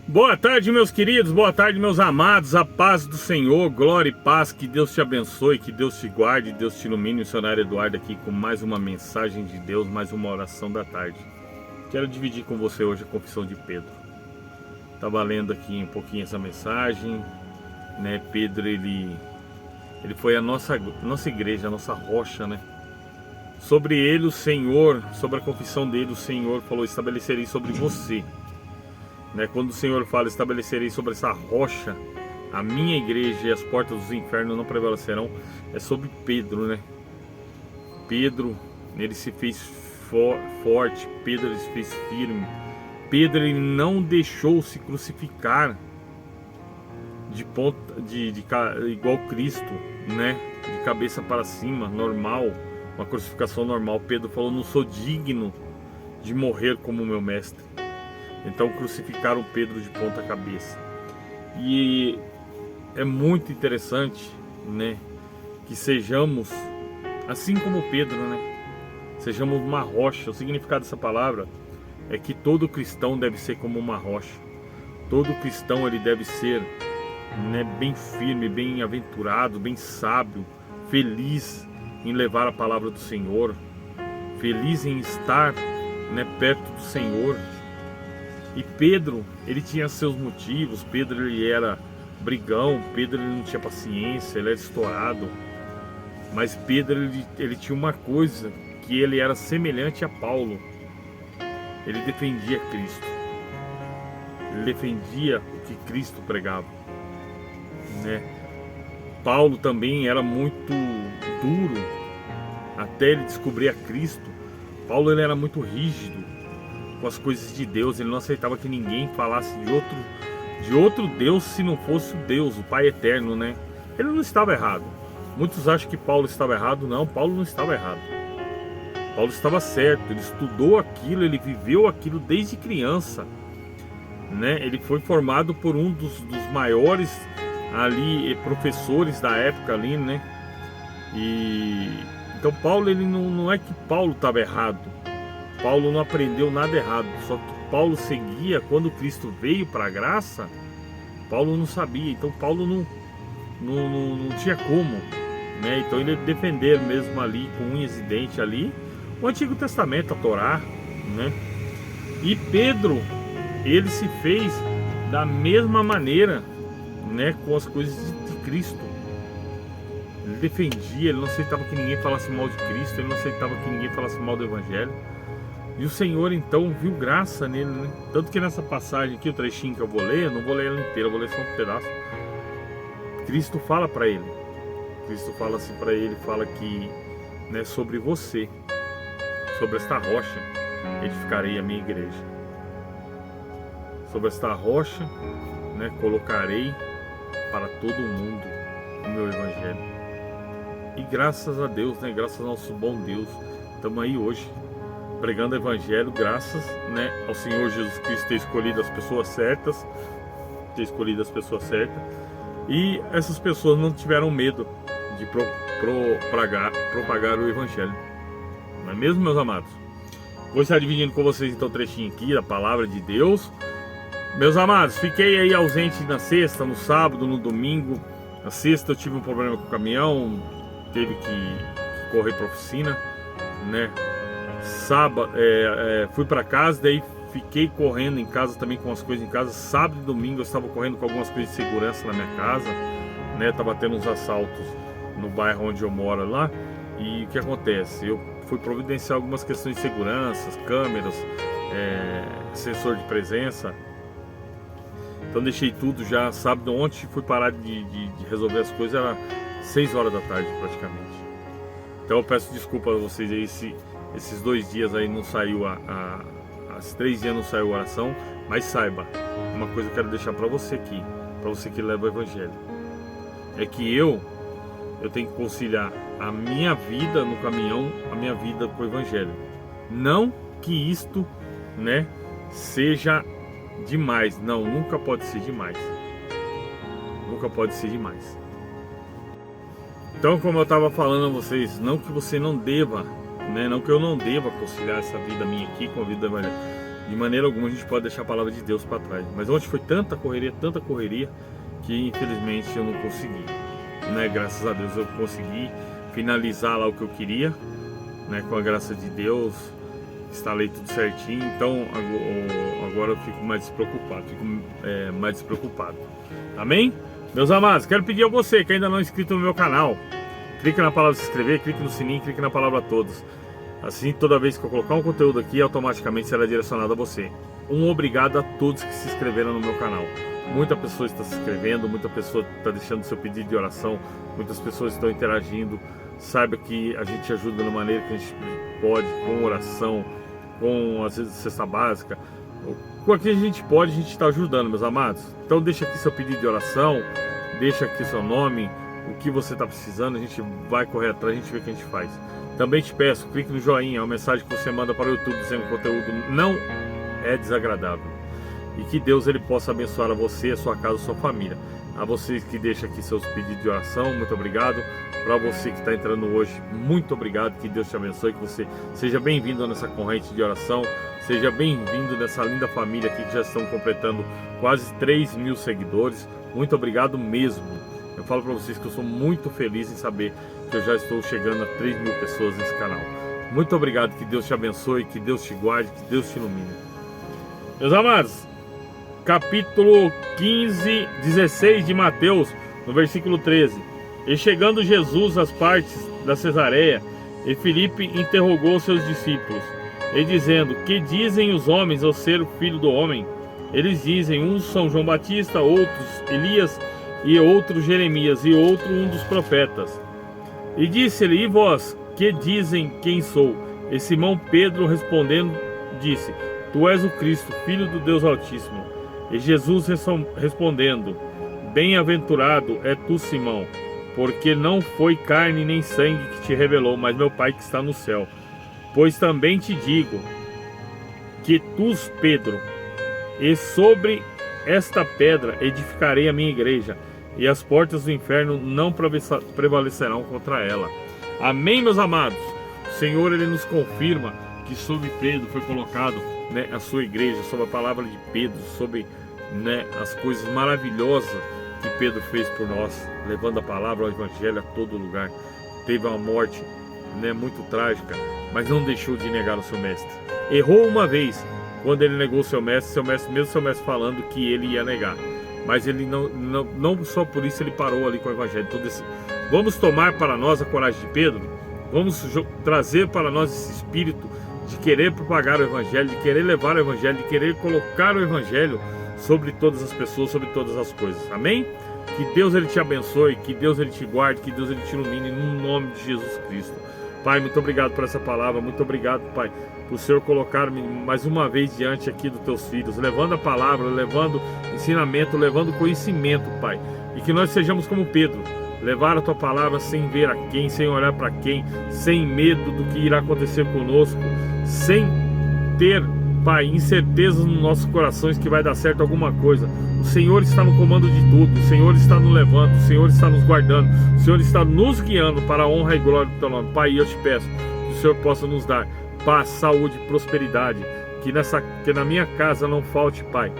Boa tarde, meus queridos, boa tarde, meus amados, a paz do Senhor, glória e paz, que Deus te abençoe, que Deus te guarde, Deus te ilumine. O missionário Eduardo aqui com mais uma mensagem de Deus, mais uma oração da tarde. Quero dividir com você hoje a confissão de Pedro. Estava lendo aqui um pouquinho essa mensagem, né? Pedro, ele foi a nossa igreja, a nossa rocha, né? Sobre ele o Senhor, sobre a confissão dele, o Senhor falou: estabelecerei sobre você. Quando o Senhor fala, estabelecerei sobre essa rocha a minha igreja e as portas dos infernos não prevalecerão, é sobre Pedro, né? Pedro, ele se fez forte, Pedro ele se fez firme, Pedro ele não deixou se crucificar de ponta, igual Cristo, né? De cabeça para cima, normal, uma crucificação normal. Pedro falou: não sou digno de morrer como meu mestre. Então crucificaram Pedro de ponta cabeça. E é muito interessante, né, que sejamos assim como Pedro, né? Sejamos uma rocha. O significado dessa palavra é que todo cristão deve ser como uma rocha. Todo cristão ele deve ser, né, bem firme, bem aventurado, bem sábio, feliz em levar a palavra do Senhor, feliz em estar, né, perto do Senhor. E Pedro, ele tinha seus motivos. Pedro ele era brigão, Pedro ele não tinha paciência, ele era estourado. Mas Pedro ele tinha uma coisa, que ele era semelhante a Paulo. Ele defendia Cristo. Ele defendia o que Cristo pregava, né? Paulo também era muito duro até ele descobrir a Cristo. Paulo ele era muito rígido com as coisas de Deus. Ele não aceitava que ninguém falasse de outro Deus se não fosse o Deus, o Pai Eterno, né? Ele não estava errado. Muitos acham que Paulo estava errado. Não, Paulo não estava errado. Paulo estava certo. Ele estudou aquilo, ele viveu aquilo desde criança, né? Ele foi formado por um dos maiores ali professores da época ali, né? E então Paulo, ele não é que Paulo estava errado. Paulo não aprendeu nada errado, só que Paulo seguia. Quando Cristo veio para a graça, Paulo não sabia, então Paulo não tinha como, né? Então ele ia defender mesmo ali, com unhas e dentes ali, o Antigo Testamento, a Torá, né? E Pedro, ele se fez da mesma maneira, né, com as coisas de Cristo. Ele defendia, ele não aceitava que ninguém falasse mal de Cristo, ele não aceitava que ninguém falasse mal do Evangelho. E o Senhor então viu graça nele, né? Tanto que nessa passagem aqui, o trechinho que eu vou ler, eu não vou ler ela inteira, eu vou ler só um pedaço. Cristo fala para ele, Cristo fala assim para ele, fala que, né, sobre você, sobre esta rocha, edificarei a minha igreja. Sobre esta rocha, né, colocarei para todo mundo o meu Evangelho. E graças a Deus, né, graças ao nosso bom Deus, estamos aí hoje pregando o Evangelho, graças, né, ao Senhor Jesus Cristo ter escolhido as pessoas certas, e essas pessoas não tiveram medo de propagar o Evangelho. Não é mesmo, meus amados? Vou estar dividindo com vocês então o trechinho aqui da palavra de Deus. Meus amados, fiquei aí ausente na sexta, no sábado, no domingo. Na sexta eu tive um problema com o caminhão, teve que correr para a oficina, né? Sábado, fui para casa, daí fiquei correndo em casa também com as coisas em casa. Sábado e domingo eu estava correndo com algumas coisas de segurança na minha casa, né? Tava tendo uns assaltos no bairro onde eu moro lá. E o que acontece? Eu fui providenciar algumas questões de segurança, câmeras, sensor de presença. Então deixei tudo já. Sábado, ontem fui parar de resolver as coisas, era 6 horas da tarde praticamente. Então eu peço desculpa a vocês aí se esses 2 dias aí não saiu esses 3 dias não saiu a oração. Mas saiba, uma coisa eu quero deixar para você aqui, para você que leva o Evangelho, é que eu tenho que conciliar a minha vida no caminhão, a minha vida com o Evangelho. Não que isto, né, seja demais. Não, nunca pode ser demais. Nunca pode ser demais. Então, como eu estava falando a vocês, não que você não deva, né, não que eu não deva conciliar essa vida minha aqui com a vida do Evangelho. de maneira alguma a gente pode deixar a palavra de Deus para trás. Mas ontem foi tanta correria, que infelizmente eu não consegui, né? Graças a Deus eu consegui finalizar lá o que eu queria, né? Com a graça de Deus, instalei tudo certinho. Então agora eu fico mais despreocupado, amém? Meus amados, quero pedir a você que ainda não é inscrito no meu canal, clique na palavra se inscrever, clique no sininho, clique na palavra todos. Assim, toda vez que eu colocar um conteúdo aqui, automaticamente será direcionado a você. Um obrigado a todos que se inscreveram no meu canal. Muita pessoa está se inscrevendo, muita pessoa está deixando seu pedido de oração, muitas pessoas estão interagindo. Saiba que a gente ajuda da maneira que a gente pode, com oração, com às vezes cesta básica. Com o que a gente pode, a gente está ajudando, meus amados. Então deixa aqui seu pedido de oração, deixa aqui seu nome, o que você está precisando, a gente vai correr atrás, a gente vê o que a gente faz. Também te peço, clique no joinha, é uma mensagem que você manda para o YouTube dizendo que o conteúdo não é desagradável. E que Deus ele possa abençoar a você, a sua casa, a sua família. A vocês que deixam aqui seus pedidos de oração, muito obrigado. Para você que está entrando hoje, muito obrigado, que Deus te abençoe, que você seja bem-vindo nessa corrente de oração, seja bem-vindo nessa linda família aqui que já estão completando quase 3.000 seguidores. Muito obrigado mesmo. Eu falo para vocês que eu sou muito feliz em saber que eu já estou chegando a 3.000 pessoas nesse canal. Muito obrigado, que Deus te abençoe, que Deus te guarde, que Deus te ilumine. Meus amados, capítulo 16 de Mateus, no versículo 13. E chegando Jesus às partes da Cesareia, e Filipe interrogou seus discípulos, e dizendo: que dizem os homens ao ser o filho do homem? Eles dizem, uns são João Batista, outros Elias, e outro Jeremias, e outro um dos profetas. E disse-lhe: e vós, que dizem quem sou? E Simão Pedro respondendo, disse: tu és o Cristo, filho do Deus Altíssimo. E Jesus respondendo: bem-aventurado é tu, Simão, porque não foi carne nem sangue que te revelou, mas meu Pai que está no céu. Pois também te digo que tu, Pedro, e sobre esta pedra edificarei a minha igreja, e as portas do inferno não prevalecerão contra ela. Amém, meus amados? O Senhor ele nos confirma que sobre Pedro foi colocado, né, a sua igreja, sobre a palavra de Pedro, sobre, né, as coisas maravilhosas que Pedro fez por nós, levando a palavra, o evangelho a todo lugar. Teve uma morte, né, muito trágica, mas não deixou de negar o seu mestre. Errou uma vez quando ele negou o seu mestre, mesmo seu mestre falando que ele ia negar. Mas ele não só por isso ele parou ali com o evangelho. Então, vamos tomar para nós a coragem de Pedro, vamos trazer para nós esse espírito de querer propagar o evangelho, de querer levar o evangelho, de querer colocar o evangelho sobre todas as pessoas, sobre todas as coisas. Amém? Que Deus ele te abençoe, que Deus ele te guarde, que Deus ele te ilumine no nome de Jesus Cristo. Pai, muito obrigado por essa palavra, muito obrigado, Pai, por o Senhor colocar-me mais uma vez diante aqui dos teus filhos, levando a palavra, levando ensinamento, levando conhecimento, Pai, e que nós sejamos como Pedro, levar a tua palavra sem ver a quem, sem olhar para quem, sem medo do que irá acontecer conosco, sem ter, Pai, incertezas nos nossos corações que vai dar certo alguma coisa. O Senhor está no comando de tudo, o Senhor está nos levando, o Senhor está nos guardando, o Senhor está nos guiando para a honra e glória do teu nome. Pai, eu te peço que o Senhor possa nos dar paz, saúde, prosperidade, que na minha casa não falte, Pai,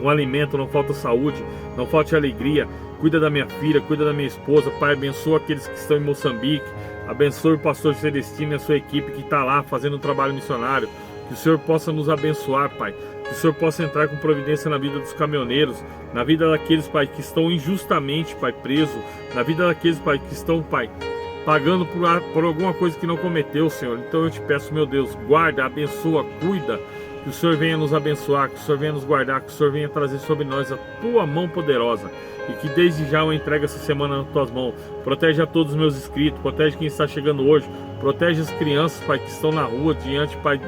um alimento, não falta saúde, não falte alegria. Cuida da minha filha, cuida da minha esposa, Pai, abençoa aqueles que estão em Moçambique, abençoe o pastor Celestino e a sua equipe que está lá fazendo um trabalho missionário. Que o Senhor possa nos abençoar, Pai, que o Senhor possa entrar com providência na vida dos caminhoneiros, na vida daqueles, Pai, que estão injustamente, Pai, presos, na vida daqueles, Pai, que estão, Pai, pagando por alguma coisa que não cometeu, Senhor. Então eu te peço, meu Deus, guarda, abençoa, cuida, que o Senhor venha nos abençoar, que o Senhor venha nos guardar, que o Senhor venha trazer sobre nós a tua mão poderosa, e que desde já eu entregue essa semana nas tuas mãos. Protege a todos os meus inscritos, protege quem está chegando hoje, protege as crianças, Pai, que estão na rua diante, Pai, de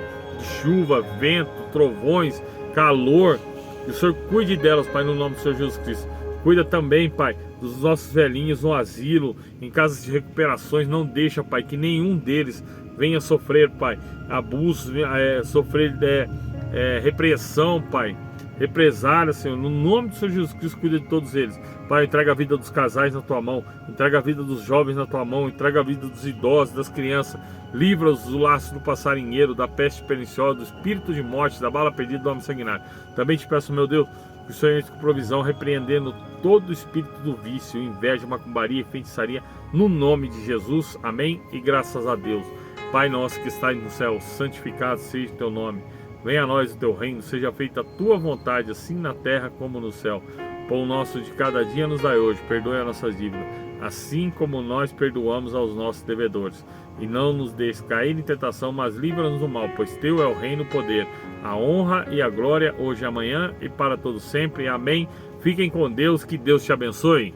chuva, vento, trovões, calor. Que o Senhor cuide delas, Pai, no nome do Senhor Jesus Cristo. Cuida também, Pai, dos nossos velhinhos no asilo, em casas de recuperações. Não deixa, Pai, que nenhum deles venha sofrer, Pai, abuso, sofrer repressão, Pai, represália, Senhor, no nome do Senhor Jesus Cristo, cuida de todos eles. Pai, entrega a vida dos casais na tua mão, entrega a vida dos jovens na tua mão, entrega a vida dos idosos, das crianças, livra-os do laço do passarinheiro, da peste perniciosa, do espírito de morte, da bala perdida do homem sanguinário. Também te peço, meu Deus, que o Senhor entre com provisão, repreendendo todo o espírito do vício, inveja, macumbaria e feitiçaria, no nome de Jesus. Amém e graças a Deus. Pai nosso que estás no céu, santificado seja o teu nome. Venha a nós o teu reino, seja feita a tua vontade, assim na terra como no céu. Pão nosso de cada dia nos dai hoje, perdoe as nossas dívidas, assim como nós perdoamos aos nossos devedores. E não nos deixes cair em tentação, mas livra-nos do mal, pois teu é o reino, o poder, a honra e a glória, hoje e amanhã e para todos sempre. Amém. Fiquem com Deus, que Deus te abençoe.